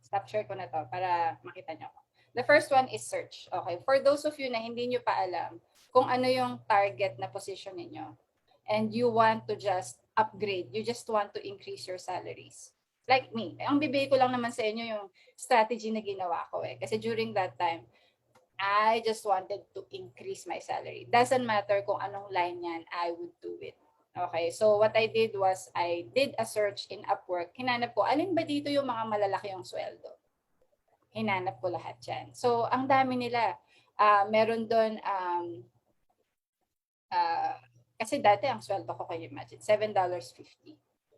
Stop share ko na to para makita nyo. The first one is search. Okay, for those of you na hindi nyo pa alam kung ano yung target na position ninyo and you want to just upgrade, you just want to increase your salaries. Like me, ang bibigay ko lang naman sa inyo yung strategy na ginawa ko eh. Kasi during that time, I just wanted to increase my salary. Doesn't matter kung anong line yan, I would do it. Okay, so what I did was I did a search in Upwork. Hinanap ko, alin ba dito yung mga malalaki yung sweldo? Hinanap ko lahat yan. So, ang dami nila. Meron doon, kasi dati ang sweldo ko, can you imagine, $7.50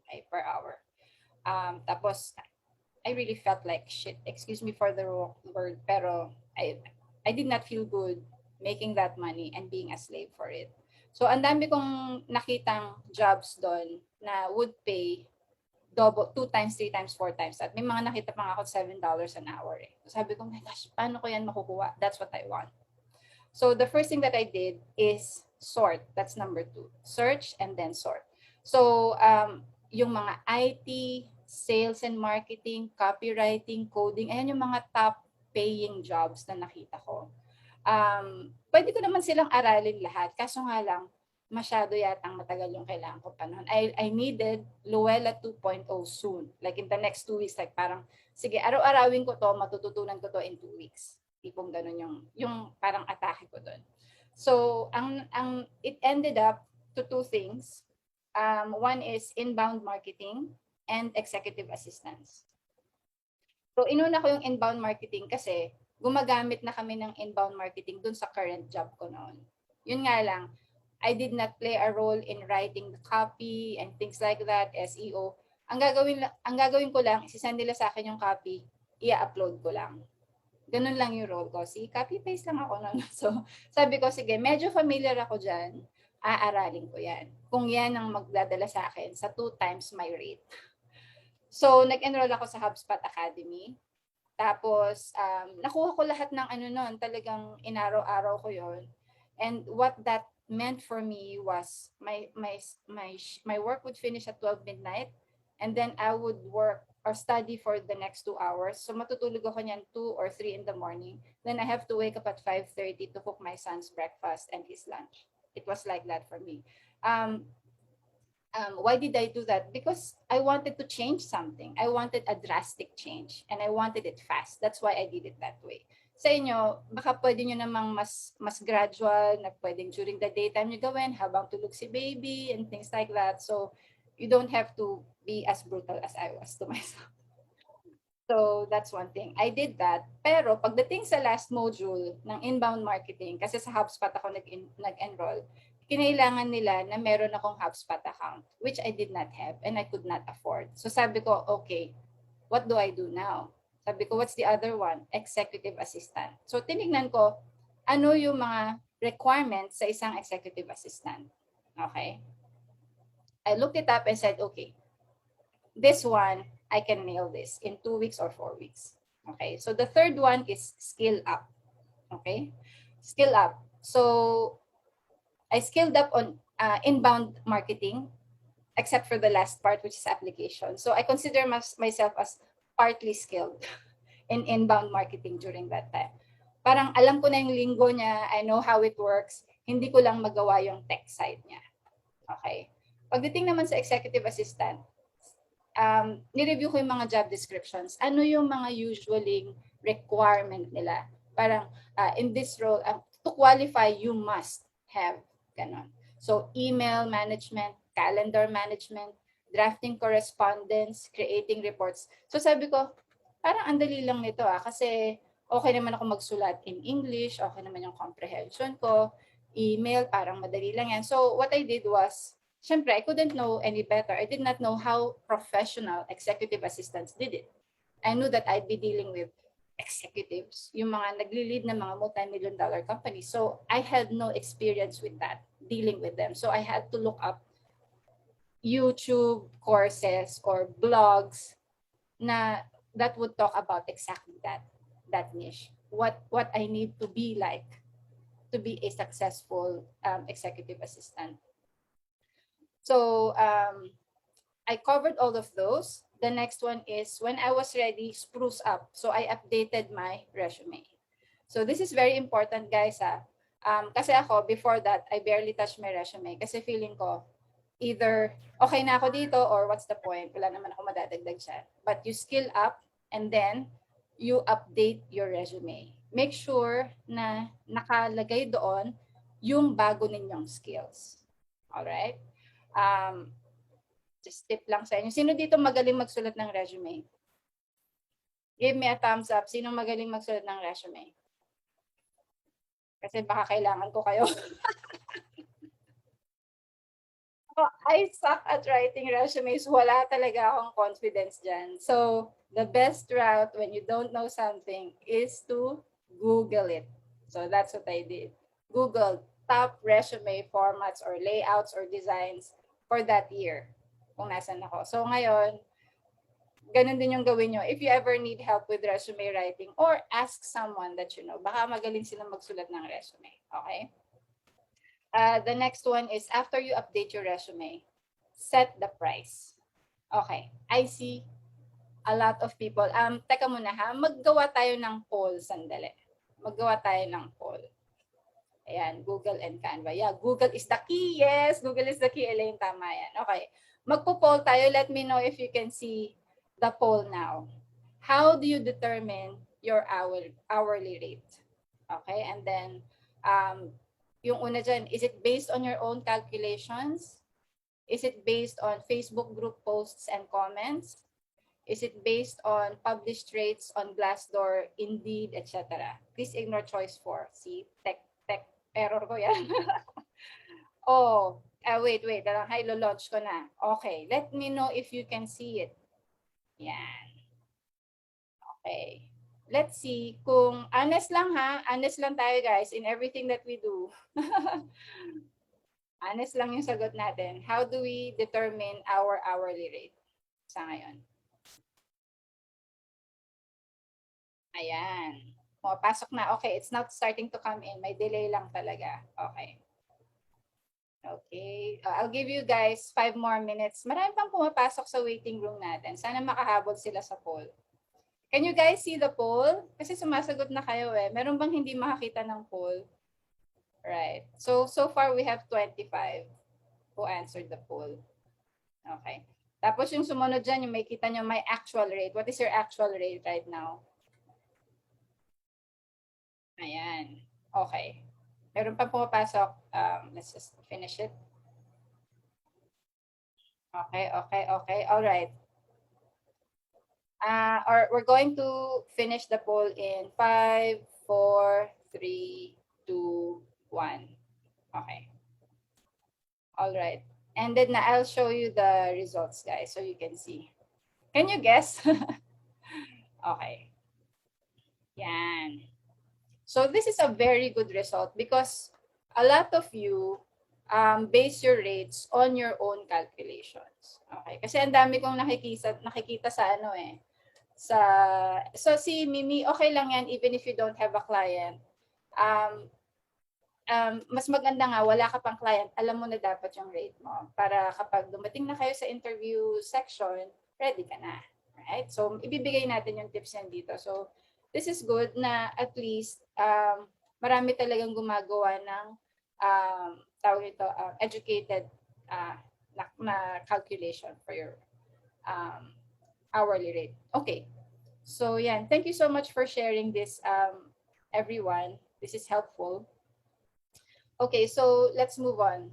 okay, per hour. Tapos, I really felt like shit. Excuse me for the word, pero I did not feel good making that money and being a slave for it. So, ang dami kong nakitang jobs doon na would pay double, 2 times, 3 times, 4 times. At may mga nakita pa ako $7 an hour. Eh. So, sabi ko, my gosh, paano ko yan makukuha? That's what I want. So, the first thing that I did is sort. That's number 2. Search and then sort. So, yung mga IT, sales and marketing, copywriting, coding, ayan yung mga top paying jobs na nakita ko. Pwede ko naman silang aralin lahat. Kaso nga lang, masyado yatang matagal yung kailangan ko panahon. I needed Luella 2.0 soon. Like in the next 2 weeks, like parang, sige, araw-arawin ko to, matututunan ko to in 2 weeks. Tipong ganun yung parang atake ko doon. So, it ended up to 2 things. One is inbound marketing and executive assistance. So, inuna ko yung inbound marketing kasi gumagamit na kami ng inbound marketing dun sa current job ko noon. Yun nga lang, I did not play a role in writing the copy and things like that, SEO. Ang gagawin ko lang, isisend nila sa akin yung copy, i-upload ko lang. Ganun lang yung role ko. See, copy-paste lang ako noon. So, sabi ko, sige, medyo familiar ako dyan, aaralin ko yan. Kung yan ang magdadala sa akin sa 2 times my rate. So, nag-enroll ako sa HubSpot Academy. Tapos, nakuha ko lahat ng ano nun, talagang inaraw-araw ko yon. And what that meant for me was my work would finish at 12 midnight and then I would work or study for the next 2 hours. So matutulog ako niyan 2 or 3 in the morning. Then I have to wake up at 5:30 to cook my son's breakfast and his lunch. It was like that for me. Why did I do that? Because I wanted to change something. I wanted a drastic change and I wanted it fast. That's why I did it that way. Sa inyo, baka pwede nyo namang mas gradual na pwedeng during the daytime nyo gawin habang tulog si baby and things like that. So, you don't have to be as brutal as I was to myself. So, that's one thing. I did that. Pero, pagdating sa last module ng inbound marketing, kasi sa HubSpot ako nag-enroll, kinailangan nila na meron akong HubSpot account, which I did not have and I could not afford. So sabi ko, okay, what do I do now? Sabi ko, what's the other one? Executive assistant. So tinignan ko, ano yung mga requirements sa isang executive assistant. Okay? I looked it up and said, okay, this one, I can nail this in 2 weeks or 4 weeks. Okay? So the third one is skill up. Okay? Skill up. So I skilled up on inbound marketing, except for the last part, which is application. So I consider myself as partly skilled in inbound marketing during that time. Parang alam ko na yung linggo niya, I know how it works, hindi ko lang magawa yung tech side niya. Okay. Pagdating naman sa executive assistant, nireview ko yung mga job descriptions. Ano yung mga usually requirement nila? Parang in this role, to qualify, you must have ganon. So, email management, calendar management, drafting correspondence, creating reports. So, sabi ko, parang andali lang nito kasi okay naman ako magsulat in English, okay naman yung comprehension ko, email, parang madali lang yan. So, what I did was, syempre, I couldn't know any better. I did not know how professional executive assistants did it. I knew that I'd be dealing with executives, yung mga nagli-lead na mga multi-million-dollar companies. So I had no experience with that, dealing with them. So I had to look up YouTube courses or blogs na that would talk about exactly that niche. What I need to be like to be a successful executive assistant. So I covered all of those. the next one is when I was ready, spruce up. So I updated my resume. So this is very important, guys. Kasi ako, before that, I barely touched my resume kasi feeling ko, either okay na ako dito or what's the point? Wala naman ako madadagdag siya. But you skill up and then you update your resume. Make sure na nakalagay doon yung bago ninyong skills. Alright? Um, just tip lang sa inyo. Sino dito magaling magsulat ng resume? Give me a thumbs up. Sino magaling magsulat ng resume? Kasi baka kailangan ko kayo. I suck at writing resumes. Wala talaga akong confidence dyan. So, the best route when you don't know something is to Google it. So, that's what I did. Google top resume formats or layouts or designs for that year. Kung nasan ako. So, ngayon, ganun din yung gawin nyo. If you ever need help with resume writing or ask someone that you know, baka magaling silang magsulat ng resume. Okay? The next one is after you update your resume, set the price. Okay, I see a lot of people. Teka muna ha, maggawa tayo ng poll sandali. Maggawa tayo ng poll. Ayan, Google and Canva. Yeah, Google is the key. Yes, Google is the key. Elaine, tama yan. Okay, magpo-poll tayo. Let me know if you can see the poll now. How do you determine your hourly rate? Okay, and then yung una dyan, is it based on your own calculations? Is it based on Facebook group posts and comments? Is it based on published rates on Glassdoor, Indeed, etc.? Please ignore choice 4. See, tech error ko yan. Oh, wait. Hi, launch ko na. Okay, let me know if you can see it. Yan. Okay. Let's see kung honest lang ha. Honest lang tayo guys in everything that we do. Honest lang yung sagot natin. How do we determine our hourly rate sa ngayon? Ayan. Pasok na. Okay, it's not starting to come in. May delay lang talaga. Okay. Okay. I'll give you guys 5 more minutes. Marami pang pumapasok sa waiting room natin. Sana makahabol sila sa poll. Can you guys see the poll? Kasi sumasagot na kayo eh. Meron bang hindi makakita ng poll? Right. So far we have 25 who answered the poll. Okay. Tapos yung sumunod dyan, yung may kita nyo, my actual rate. What is your actual rate right now? Ayan. Okay. Meron pa pumapasok. Let's just finish it. Okay. All right. Or we're going to finish the poll in 5, 4, 3, 2, 1. Okay. All right. And then I'll show you the results, guys, so you can see. Can you guess? Okay. Yan. So this is a very good result because a lot of you base your rates on your own calculations. Okay? Kasi ang dami kong nakikita sa ano eh. So si Mimi, okay lang yan even if you don't have a client. Mas maganda nga, wala ka pang client, alam mo na dapat yung rate mo. Para kapag dumating na kayo sa interview section, ready ka na. Right? So, ibibigay natin yung tips yan dito. So, this is good na at least marami talagang gumagawa ng tawag ito, educated na calculation for your hourly rate. Okay. So, yan. Thank you so much for sharing this, everyone. This is helpful. Okay, so let's move on.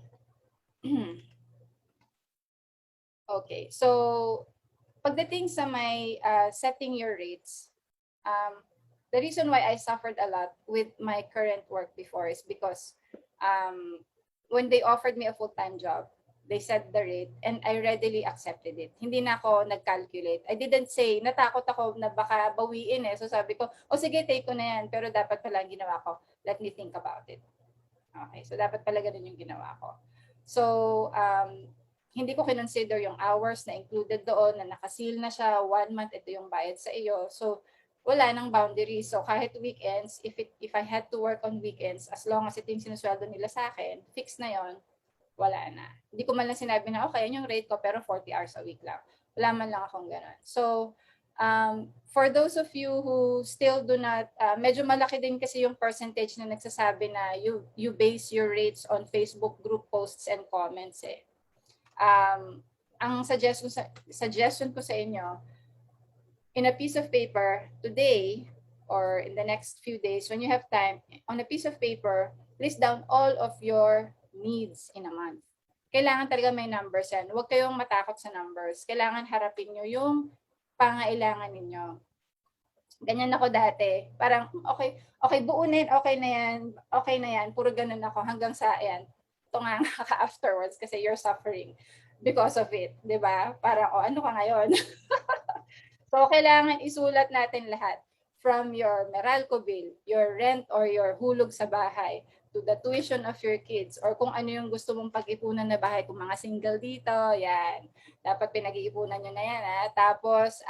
Okay, so pagdating sa may setting your rates, the reason why I suffered a lot with my current work before is because when they offered me a full-time job, they set the rate and I readily accepted it. Hindi na ako nag-calculate. I didn't say, natakot ako na baka bawiin eh. So sabi ko, sige, take ko na yan. Pero dapat pala ang ginawa ko, let me think about it. Okay, so dapat pala ganun yung ginawa ko. So, hindi ko kinonsider yung hours na included doon, na nakasil na siya, 1 month, ito yung bayad sa iyo. So, wala nang boundaries. So, kahit weekends, if I had to work on weekends, as long as ito yung sinusweldo nila sa akin, fix na yon, wala na. Hindi ko man lang sinabi na, okay, yan yung rate ko, pero 40 hours a week lang. Wala man lang akong ganun. So, for those of you who still do not, medyo malaki din kasi yung percentage na nagsasabi na you base your rates on Facebook group posts and comments eh. Ang suggestion ko sa inyo, in a piece of paper today or in the next few days when you have time, on a piece of paper, list down all of your needs in a month. Kailangan talaga may numbers yan. Huwag kayong matakot sa numbers. Kailangan harapin nyo yung pangailangan ninyo. Ganyan ako dati. Parang, okay, buo na yan, okay na yan. Puro ganun ako hanggang sa, ayan, ito nga afterwards kasi you're suffering because of it. Diba? Parang, ano ka ngayon? So, kailangan isulat natin lahat. From your Meralco bill, your rent or your hulog sa bahay, to the tuition of your kids, or kung ano yung gusto mong pag-ipunan na bahay, kung mga single dito, yan. Dapat pinag-iipunan nyo na yan. Ha? Tapos,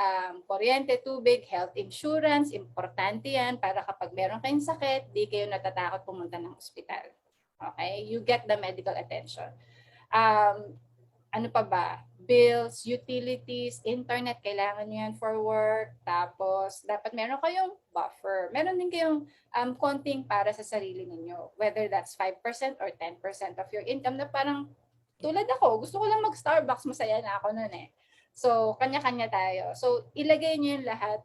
kuryente, tubig, health insurance, importante yan para kapag meron kayong sakit, di kayo natatakot pumunta ng ospital. Okay? You get the medical attention. Ano pa ba? Bills, utilities, internet, kailangan nyo yan for work. Tapos, dapat meron kayong buffer. Meron din kayong konting para sa sarili ninyo. Whether that's 5% or 10% of your income na parang tulad ako, gusto ko lang mag-Starbucks, masaya na ako nun eh. So, kanya-kanya tayo. So, ilagay nyo yung lahat,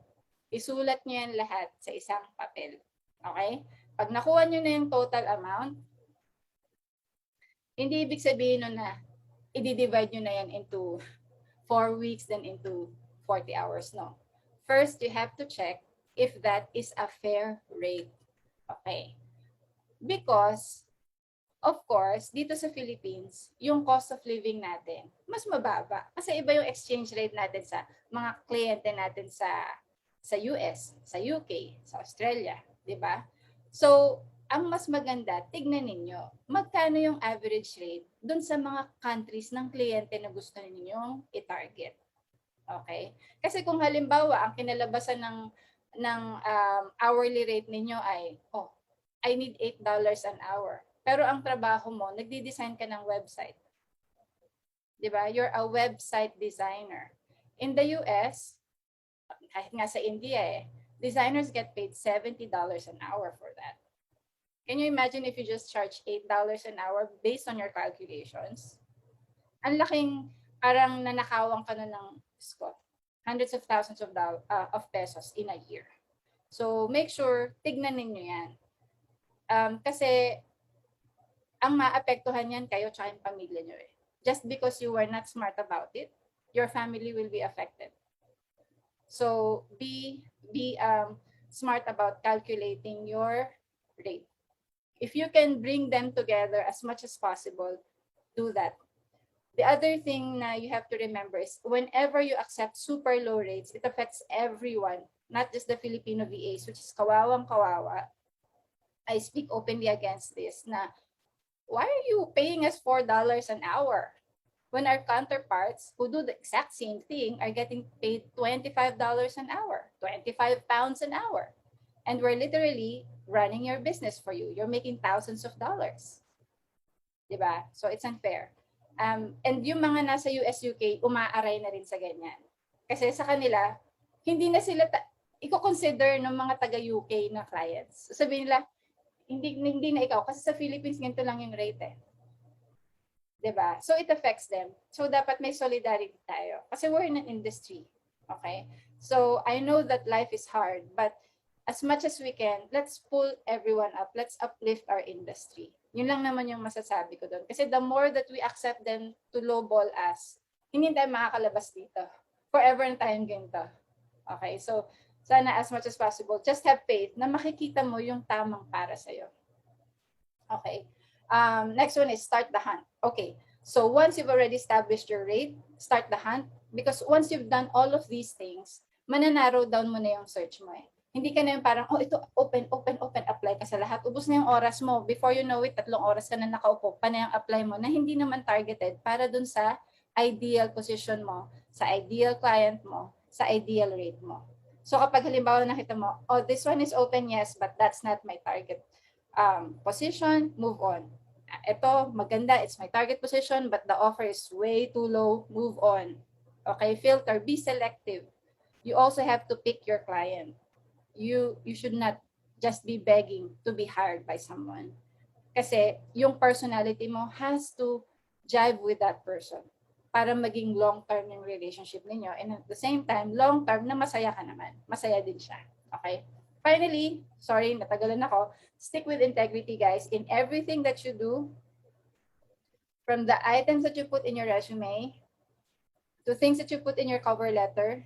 isulat nyo yan lahat sa isang papel. Okay? Pag nakuha nyo na yung total amount, hindi ibig sabihin nun na i-divide nyo na yan into 4 weeks, then into 40 hours. No. First, you have to check if that is a fair rate. Okay. Because, of course, dito sa Philippines, yung cost of living natin, mas mababa. Kasi iba yung exchange rate natin sa mga kliyente natin sa US, sa UK, sa Australia. Diba? So, ang mas maganda, tignan ninyo, magkano yung average rate dun sa mga countries ng kliyente na gusto ninyong i-target. Okay? Kasi kung halimbawa, ang kinalabasan ng hourly rate ninyo ay, I need $8 an hour. Pero ang trabaho mo, nagdi-design ka ng website. Diba? You're a website designer. In the US, kahit nga sa India designers get paid $70 an hour for that. Can you imagine if you just charge $8 an hour based on your calculations? Ang laking parang nanakawan ka na ng hundreds of thousands of pesos in a year. So make sure, tignan ninyo yan. Kasi ang maapektuhan yan kayo tsaka yung pamilya nyo eh. Just because you were not smart about it, your family will be affected. So be smart about calculating your rate. If you can bring them together as much as possible, do that. The other thing na you have to remember is whenever you accept super low rates, it affects everyone, not just the Filipino VAs, which is kawawang kawawa. I speak openly against this na why are you paying us $4 an hour when our counterparts who do the exact same thing are getting paid $25 an hour, 25 pounds an hour. And we're literally running your business for you. You're making thousands of dollars. Diba? So it's unfair. And yung mga nasa US, UK, umaaray na rin sa ganyan. Kasi sa kanila, hindi na sila i-consider ng mga taga-UK na clients. So sabihin nila, hindi na ikaw. Kasi sa Philippines, ganito lang yung rate eh. Diba? So it affects them. So dapat may solidarity tayo. Kasi we're in an industry. Okay? So I know that life is hard, but as much as we can, let's pull everyone up. Let's uplift our industry. Yun lang naman yung masasabi ko doon. Kasi the more that we accept them to lowball us, hindi tayo makakalabas dito. Forever na tayong ganito. Okay? So, sana as much as possible, just have faith na makikita mo yung tamang para sa'yo. Okay? Next one is start the hunt. Okay. So, once you've already established your rate, start the hunt. Because once you've done all of these things, mananarrow down mo na yung search mo eh. Hindi ka na yung parang, ito, open, apply ka sa lahat. Ubus na yung oras mo. Before you know it, 3 oras ka na nakaupo pa na yung apply mo na hindi naman targeted para dun sa ideal position mo, sa ideal client mo, sa ideal rate mo. So kapag halimbawa nakita mo, this one is open, yes, but that's not my target position, move on. Ito, maganda, it's my target position, but the offer is way too low, move on. Okay, filter, be selective. You also have to pick your client. You should not just be begging to be hired by someone. Kasi yung personality mo has to jive with that person para maging long-term yung relationship ninyo. And at the same time, long-term na masaya ka naman. Masaya din siya. Okay? Finally, sorry, natagalan ako. Stick with integrity, guys. In everything that you do, from the items that you put in your resume, to things that you put in your cover letter,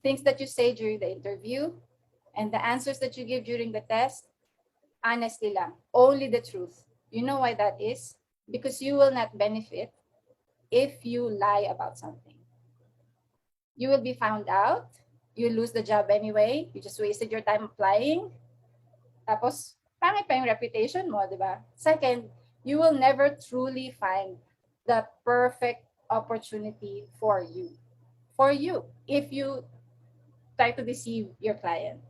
things that you say during the interview, and the answers that you give during the test, honestly lang, only the truth. You know why that is? Because you will not benefit if you lie about something. You will be found out, you lose the job anyway, you just wasted your time applying, tapos pangit pa yung reputation mo, di ba? Second, you will never truly find the perfect opportunity for you. For you, if you try to deceive your client.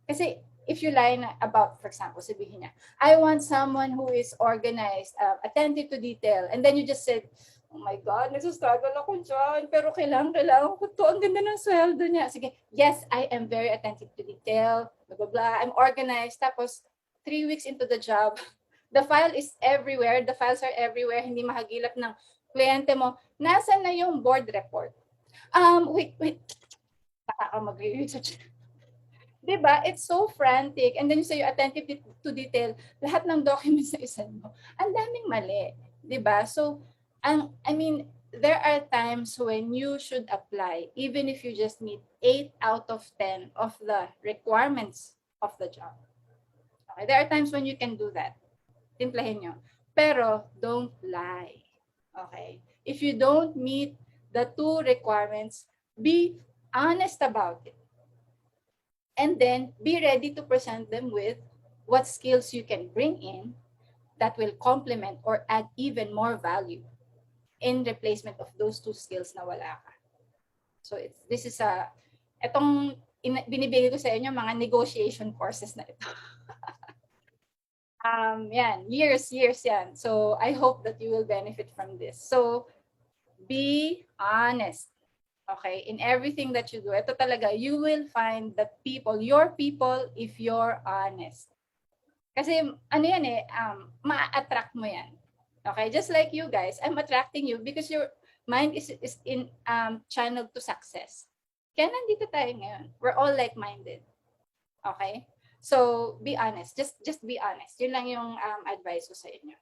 Kasi if you lie about, for example, sabihin niya, I want someone who is organized, attentive to detail. And then you just said, oh my God, nagsastruggle ako dyan, pero kailangan ko to. Ang ganda ng sweldo niya. Sige, yes, I am very attentive to detail, blah, blah, blah. I'm organized. Tapos, 3 weeks into the job, the file is everywhere. The files are everywhere. Hindi mahagilap ng kliyente mo. Nasaan na yung board report? Wait. Baka ka mag-research. Diba? It's so frantic. And then you say you're attentive to detail. Lahat ng documents na isan mo. Ang daming mali. Diba? So, I mean, there are times when you should apply, even if you just meet 8 out of 10 of the requirements of the job. Okay? There are times when you can do that. Timplahin nyo. Pero, don't lie. Okay? If you don't meet the 2 requirements, be honest about it. And then be ready to present them with what skills you can bring in that will complement or add even more value in replacement of those 2 skills na wala ka. So this is itong binibigay ko sa inyo mga negotiation courses na ito. Yan, years yan. So I hope that you will benefit from this. So be honest. Okay, in everything that you do, ito talaga, you will find the people, your people, if you're honest. Kasi, ano yan ma-attract mo yan. Okay, just like you guys, I'm attracting you because your mind is in channeled to success. Kaya nandito tayo ngayon. We're all like-minded. Okay? So, be honest. Just be honest. Yun lang yung advice ko sa inyo.